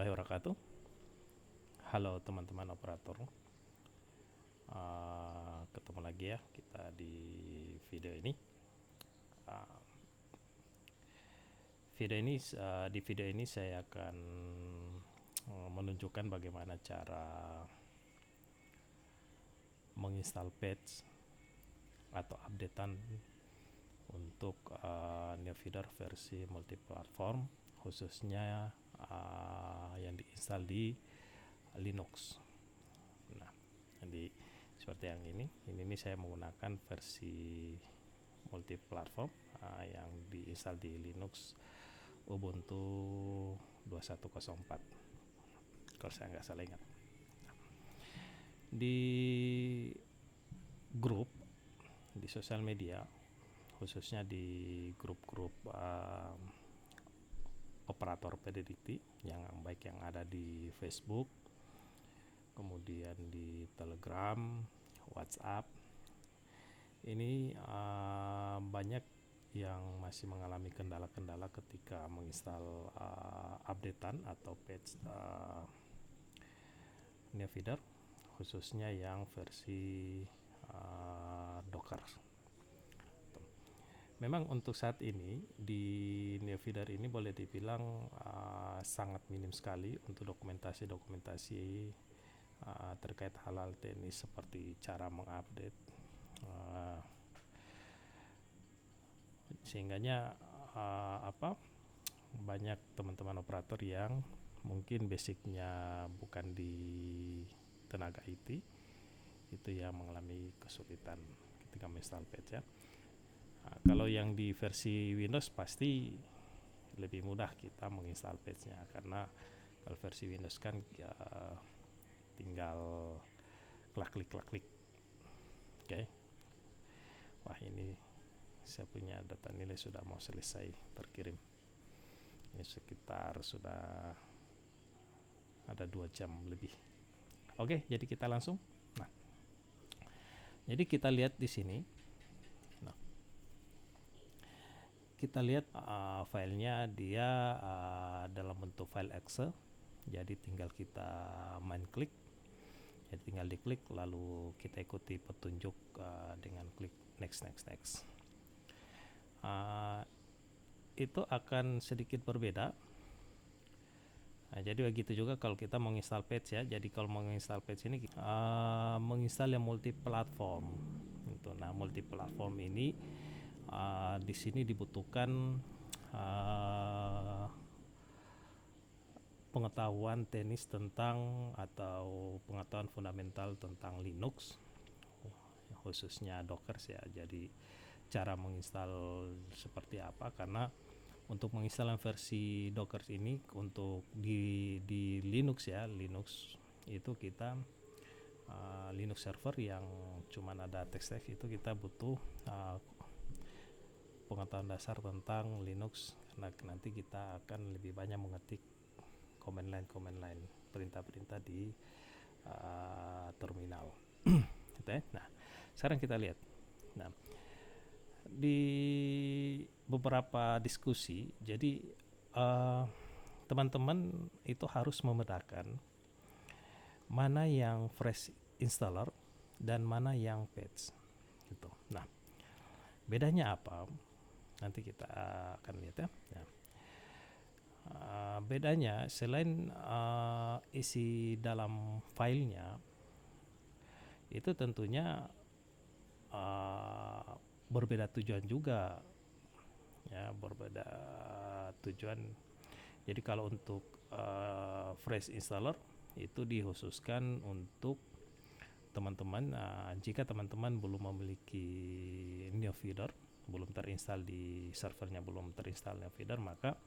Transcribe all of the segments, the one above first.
Wabarakatuh. Halo teman-teman operator. Ketemu lagi ya kita di video ini. Uh, di video ini saya akan menunjukkan bagaimana cara menginstal patch atau updatean untuk NeoFeeder versi multiplatform, khususnya yang diinstal di Linux. Nah, jadi seperti yang ini saya menggunakan versi multiplatform yang diinstal di Linux Ubuntu 2104 kalau saya nggak salah ingat. Di grup di sosial media, khususnya di grup-grup operator PDDT yang baik yang ada di Facebook, kemudian di Telegram, WhatsApp, ini banyak yang masih mengalami kendala-kendala ketika menginstal updatean atau patch NeoFeeder, khususnya yang versi Docker. Memang untuk saat ini di NeoFeeder ini boleh dibilang sangat minim sekali untuk dokumentasi terkait hal-hal teknis seperti cara mengupdate, sehingganya banyak teman-teman operator yang mungkin basicnya bukan di tenaga IT itu yang mengalami kesulitan ketika menginstal patch ya. Kalau yang di versi Windows pasti lebih mudah kita menginstal patch-nya, karena kalau versi Windows kan ya tinggal klik. Oke. Wah, ini saya punya data nilai sudah mau selesai terkirim. Ini sekitar sudah ada 2 jam lebih. Oke, jadi kita langsung. Nah, jadi kita lihat di sini. Nah, kita lihat filenya dia dalam bentuk file Excel. Jadi tinggal kita main klik. Jadi tinggal diklik lalu kita ikuti petunjuk dengan klik next. Itu akan sedikit berbeda. Nah, jadi begitu juga kalau kita menginstal patch ya. Jadi kalau menginstal patch ini menginstal yang multiplatform. Nah, multiplatform ini di sini dibutuhkan pengetahuan teknis tentang atau pengetahuan fundamental tentang Linux, khususnya Docker ya. Jadi cara menginstal seperti apa, karena untuk menginstal versi Docker ini untuk di Linux ya, Linux itu kita Linux server yang cuman ada text itu kita butuh pengetahuan dasar tentang Linux, karena nanti kita akan lebih banyak mengetik command line perintah-perintah di terminal. Nah, sekarang kita lihat. Nah, di beberapa diskusi, jadi teman-teman itu harus membedakan mana yang fresh installer dan mana yang patch gitu. Nah, bedanya apa? Nanti kita akan lihat ya. Nah, bedanya selain isi dalam filenya, itu tentunya berbeda tujuan juga ya, berbeda tujuan. Jadi kalau untuk fresh installer itu dikhususkan untuk teman-teman jika teman-teman belum memiliki NeoFeeder, belum terinstall di servernya, belum terinstall NeoFeeder, maka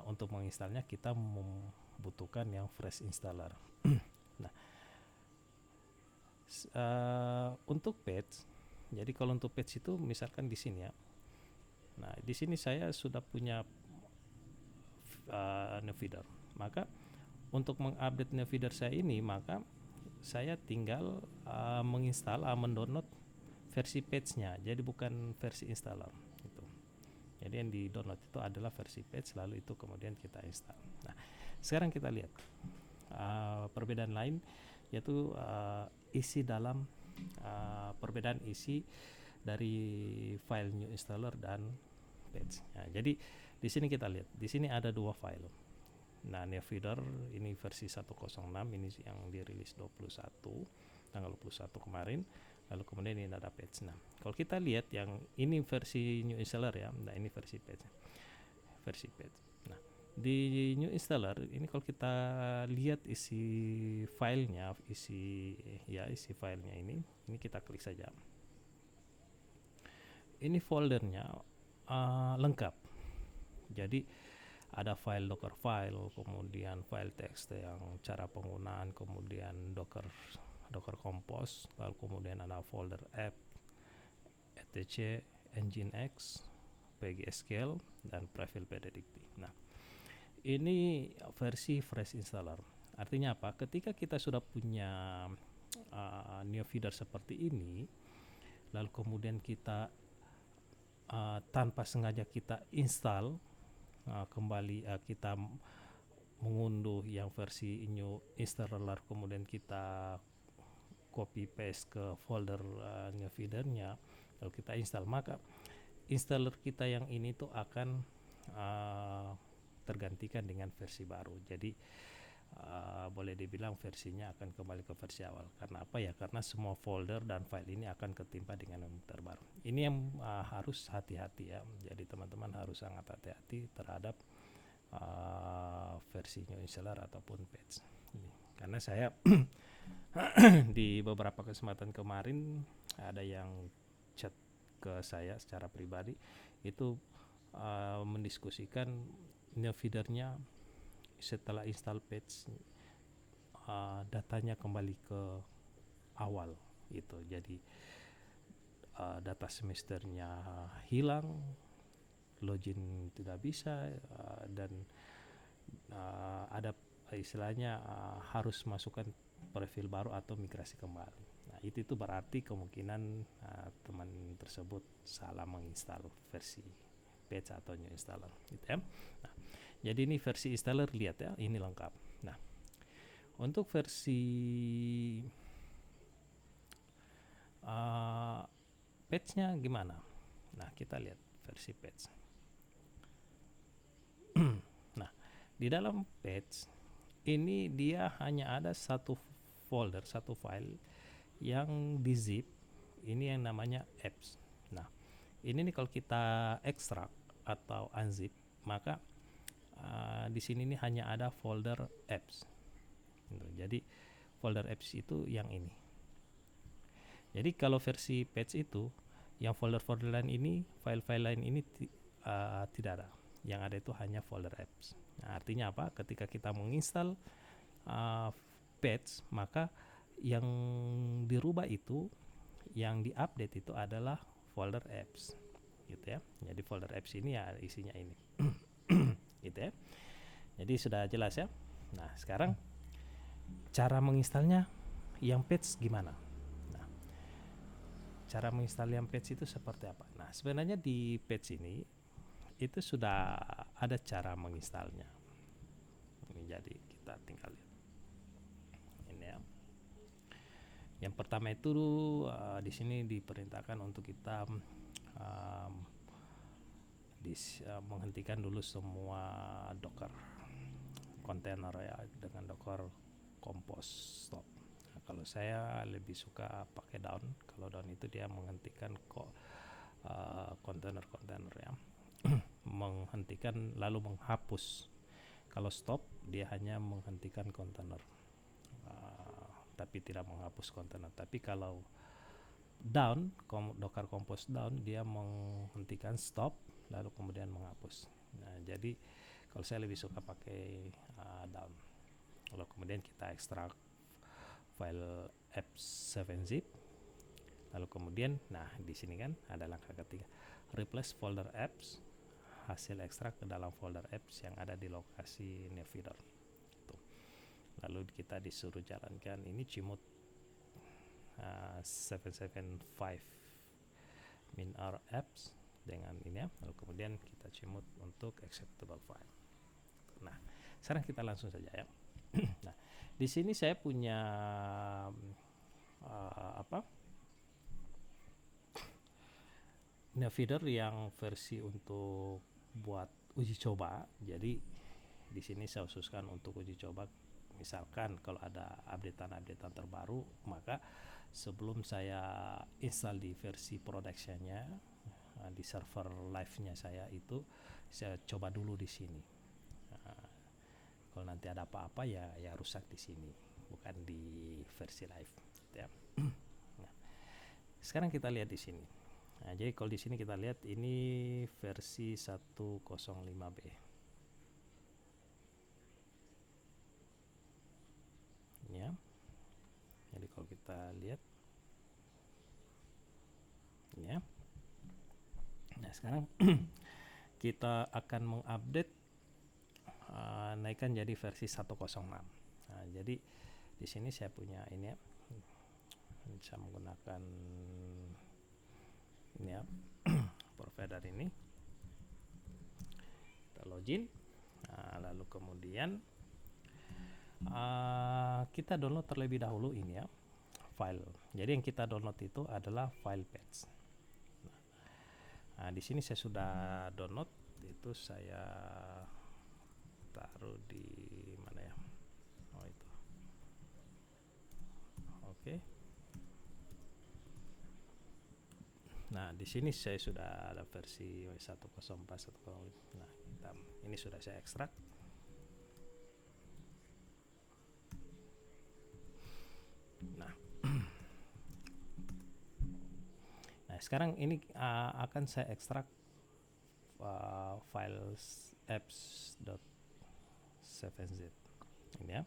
untuk menginstalnya kita membutuhkan yang fresh installer. Nah, untuk patch, jadi kalau untuk patch itu misalkan di sini ya. Nah, di sini saya sudah punya NeoFeeder. Maka untuk mengupdate NeoFeeder saya ini, maka saya tinggal mendownload versi patch-nya. Jadi bukan versi installer gitu. Jadi yang di download itu adalah versi patch, lalu itu kemudian kita install. Nah, sekarang kita lihat perbedaan lain, yaitu isi dalam perbedaan isi dari file new installer dan patch. Nah, jadi di sini kita lihat, di sini ada dua file. Nah, NeoFeeder ini versi 1.06, ini yang dirilis tanggal 21 kemarin. Lalu kemudian ini ada patch. Nah, kalau kita lihat yang ini versi new installer ya. Nah, ini versi patch. Nah, di new installer ini kalau kita lihat isi filenya, isi filenya ini kita klik saja. Ini foldernya lengkap. Jadi ada file Docker file, kemudian file teks yang cara penggunaan, kemudian Docker Compose, lalu kemudian ada folder app, etc, nginx, pgsql, dan prefil predictive. Nah, ini versi fresh installer. Artinya apa? Ketika kita sudah punya NeoFeeder seperti ini, lalu kemudian kita tanpa sengaja kita install kembali, kita mengunduh yang versi new installer, kemudian kita copy paste ke folder NeoFeedernya, lalu kita install, maka installer kita yang ini tuh akan tergantikan dengan versi baru. Jadi boleh dibilang versinya akan kembali ke versi awal. Karena apa ya? Karena semua folder dan file ini akan ketimpa dengan yang terbaru. Ini yang harus hati-hati ya. Jadi teman-teman harus sangat hati-hati terhadap versi new installer ataupun patch. Karena saya di beberapa kesempatan kemarin ada yang chat ke saya secara pribadi, itu mendiskusikan NeoFeedernya setelah install patch datanya kembali ke awal itu. Jadi data semesternya hilang, login tidak bisa, dan ada istilahnya harus masukkan profil baru atau migrasi kembali. Nah, itu berarti kemungkinan teman tersebut salah menginstal versi patch atau new installer gitu ya. Nah, jadi ini versi installer, lihat ya, ini lengkap. Nah, untuk versi patch-nya gimana? Nah, kita lihat versi patch. Nah, di dalam patch ini dia hanya ada satu folder, satu file yang di zip, ini yang namanya apps. Nah, ini nih kalau kita ekstrak atau unzip, maka di sini nih hanya ada folder apps. Jadi folder apps itu yang ini. Jadi kalau versi patch itu, yang folder-folder lain ini, file-file lain ini tidak ada. Yang ada itu hanya folder apps. Nah, artinya apa? Ketika kita menginstal patch, maka yang dirubah itu, yang diupdate itu adalah folder apps, gitu ya. Jadi folder apps ini ya isinya ini, gitu ya. Jadi sudah jelas ya. Nah, sekarang cara menginstalnya yang patch gimana? Nah, cara menginstal yang patch itu seperti apa? Nah, sebenarnya di patch ini itu sudah ada cara menginstalnya. Ini jadi kita tinggal lihat. Ini ya. Yang pertama itu di sini diperintahkan untuk kita menghentikan dulu semua Docker container ya, dengan Docker Compose stop. Nah, kalau saya lebih suka pakai down. Kalau down itu dia menghentikan kontainer ya. Menghentikan lalu menghapus. Kalau stop dia hanya menghentikan kontainer, tapi tidak menghapus kontainer. Tapi kalau down, Docker Compose down, dia menghentikan stop lalu kemudian menghapus. Nah, jadi kalau saya lebih suka pakai down. Lalu kemudian kita ekstrak file apps7zip. Lalu kemudian, nah di sini kan ada langkah ketiga, replace folder apps, hasil ekstrak ke dalam folder apps yang ada di lokasi NeoFeeder. Lalu kita disuruh jalankan ini cimut 775 min_r apps dengan ini ya. Lalu kemudian kita cimut untuk executable file. Nah, Sekarang kita langsung saja ya. Nah, di sini saya punya apa? Navider yang versi untuk buat uji coba. Jadi di sini saya khususkan untuk uji coba. Misalkan kalau ada updatean terbaru, maka sebelum saya install di versi productionnya, di server live-nya saya itu, saya coba dulu di sini. Kalau nanti ada apa-apa ya rusak di sini, bukan di versi live. Ya. Nah, sekarang kita lihat di sini. Nah, jadi kalau di sini kita lihat ini versi 105B. Ya. Jadi kalau kita lihat ya. Nah, sekarang kita akan mengupdate naikkan jadi versi 106. Nah, jadi di sini saya punya ini ya. Bisa menggunakan ini ya, provider ini. Kita login. Nah, lalu kemudian kita download terlebih dahulu ini ya, file. Jadi yang kita download itu adalah file patch. Nah, di sini saya sudah download, itu saya taruh di mana ya? Oh, itu. Oke. Nah, di sini saya sudah ada versi 104, 105. Nah, ini sudah saya ekstrak. Nah, sekarang ini akan saya ekstrak file apps.7z ini ya.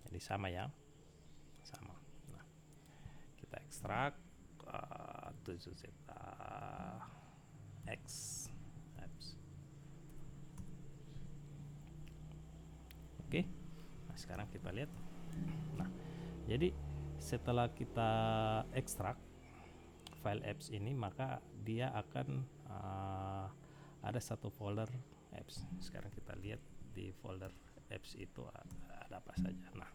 Jadi sama ya, sama. Nah, kita ekstrak 7z x apps. Oke. Nah, sekarang kita lihat. Nah, jadi setelah kita ekstrak file apps ini, maka dia akan ada satu folder apps. Sekarang kita lihat di folder apps itu ada apa saja. Nah,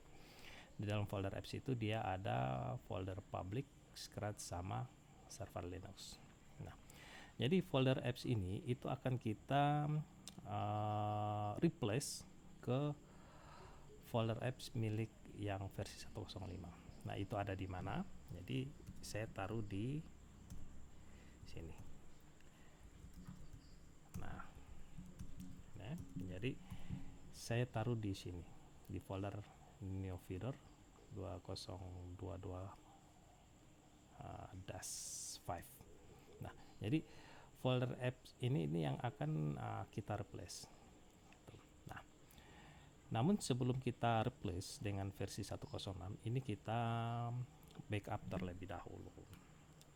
di dalam folder apps itu dia ada folder public, scratch, sama server Linux. Nah, jadi folder apps ini itu akan kita replace ke folder apps milik yang versi 105. Nah, itu ada di mana? Jadi saya taruh di sini. Nah, jadi saya taruh di sini di folder Neofeeder 2022-5. Nah, jadi folder apps ini yang akan kita replace. Nah, namun sebelum kita replace dengan versi 106, ini kita backup terlebih dahulu.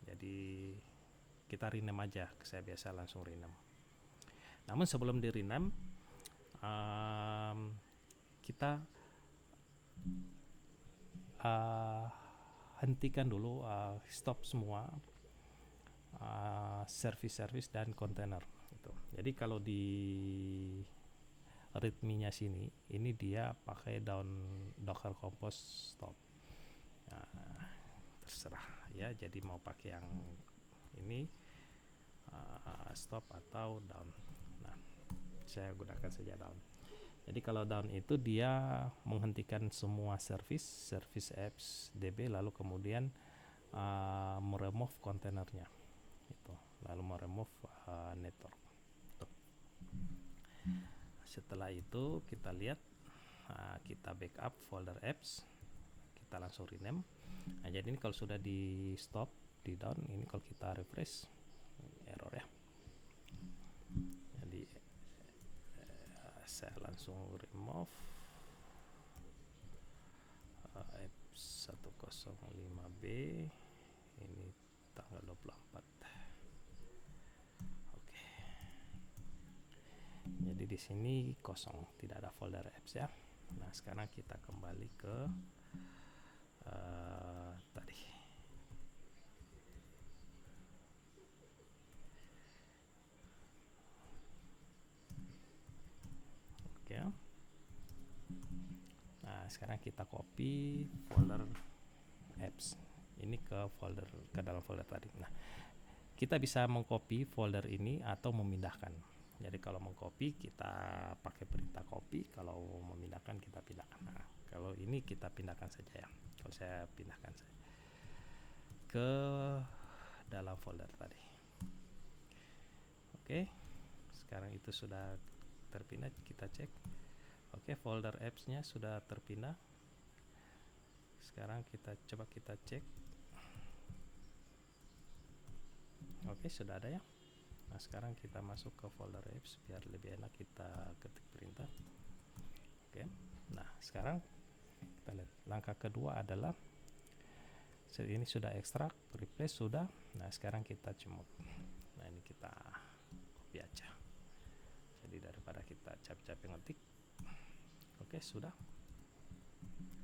Jadi kita rename aja, saya biasa langsung rename. Namun sebelum di rename, kita hentikan dulu, stop semua service dan kontainer gitu. Jadi kalau di readme-nya sini, ini dia pakai docker compose stop. Terserah ya, jadi mau pakai yang ini stop atau down. Nah, saya gunakan saja down. Jadi kalau down itu dia menghentikan semua service apps db, lalu kemudian meremove kontainernya itu, lalu meremove network. Setelah itu kita lihat, kita backup folder apps, kita langsung rename. Nah, jadi ini kalau sudah di stop, di down, ini kalau kita refresh error ya. Jadi saya langsung remove apps 105B ini tanggal 24. Oke. Jadi di sini kosong, tidak ada folder apps ya. Nah, sekarang kita kembali ke tadi. Oke. Nah, sekarang kita copy folder apps ini ke dalam folder tadi. Nah, kita bisa mengcopy folder ini atau memindahkan. Jadi kalau mengcopy kita pakai perintah copy, kalau memindahkan kita pindahkan. Nah, kalau ini kita pindahkan saja ya. Kalau saya pindahkan saja ke dalam folder tadi. Oke, sekarang itu sudah terpindah, kita cek. Oke, folder apps-nya sudah terpindah. Sekarang kita coba cek. Oke, sudah ada ya. Nah, sekarang kita masuk ke folder apps biar lebih enak kita ketik perintah. Oke. Nah, sekarang kita lihat langkah kedua adalah ini sudah ekstrak, replace sudah. Nah, sekarang kita cemot. Nah, ini kita copy aja. Jadi daripada kita capek-capek ngetik. Oke, sudah.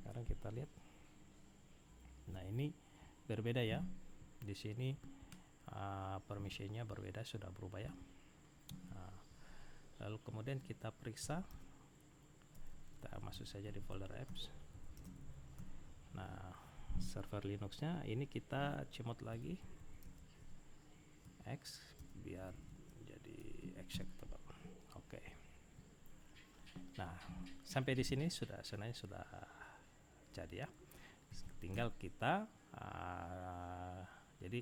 Sekarang kita lihat. Nah, ini berbeda ya. Di sini permissionnya berbeda, sudah berubah ya. Nah, lalu kemudian kita periksa. Kita masuk saja di folder apps. Nah, server Linuxnya ini kita cemot lagi X biar jadi executable. Oke. Nah, sampai di sini sebenarnya sudah jadi ya. Tinggal kita jadi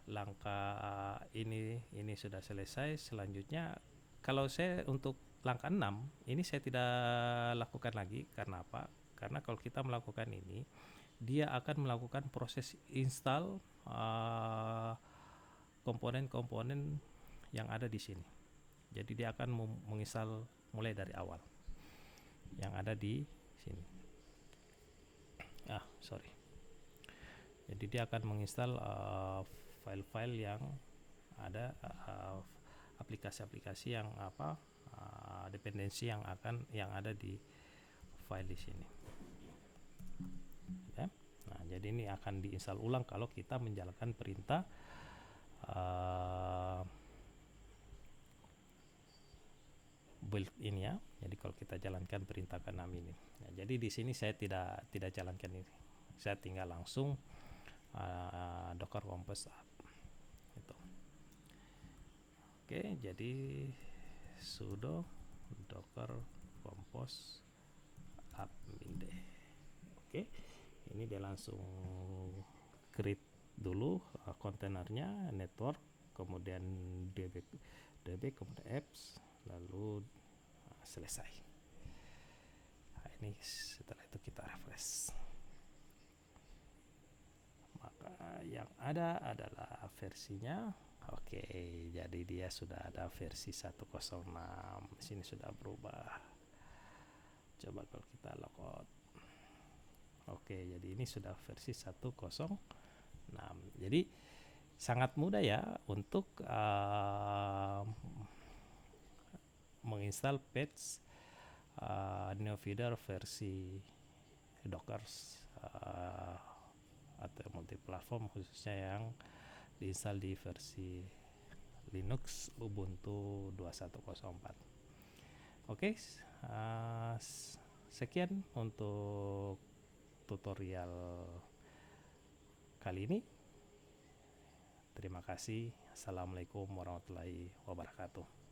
langkah ini sudah selesai. Selanjutnya kalau saya untuk langkah 6 ini saya tidak lakukan lagi. Karena apa? Karena kalau kita melakukan ini, dia akan melakukan proses install komponen-komponen yang ada di sini. Jadi dia akan menginstal mulai dari awal yang ada di sini. Jadi dia akan menginstal file-file yang ada, aplikasi-aplikasi yang dependensi yang ada di file di sini. Ya. Nah, jadi ini akan diinstal ulang kalau kita menjalankan perintah build ini ya. Jadi kalau kita jalankan perintah ke 6 ini. Nah, jadi di sini saya tidak jalankan ini. Saya tinggal langsung docker compose up. Itu. Oke, jadi sudo docker compose up minde. Oke. Ini dia langsung create dulu kontainernya, network, kemudian db kemudian apps, lalu selesai. Nah, ini setelah itu kita refresh, maka yang ada adalah versinya. Oke, jadi dia sudah ada versi 106. Di sini sudah berubah. Coba kalau kita logout. Oke, jadi ini sudah versi 106. Jadi sangat mudah ya untuk menginstal patch Neofeeder versi Docker atau multiplatform, khususnya yang diinstal di versi Linux Ubuntu 2104. Oke, sekian untuk tutorial kali ini. Terima kasih. Assalamualaikum warahmatullahi wabarakatuh.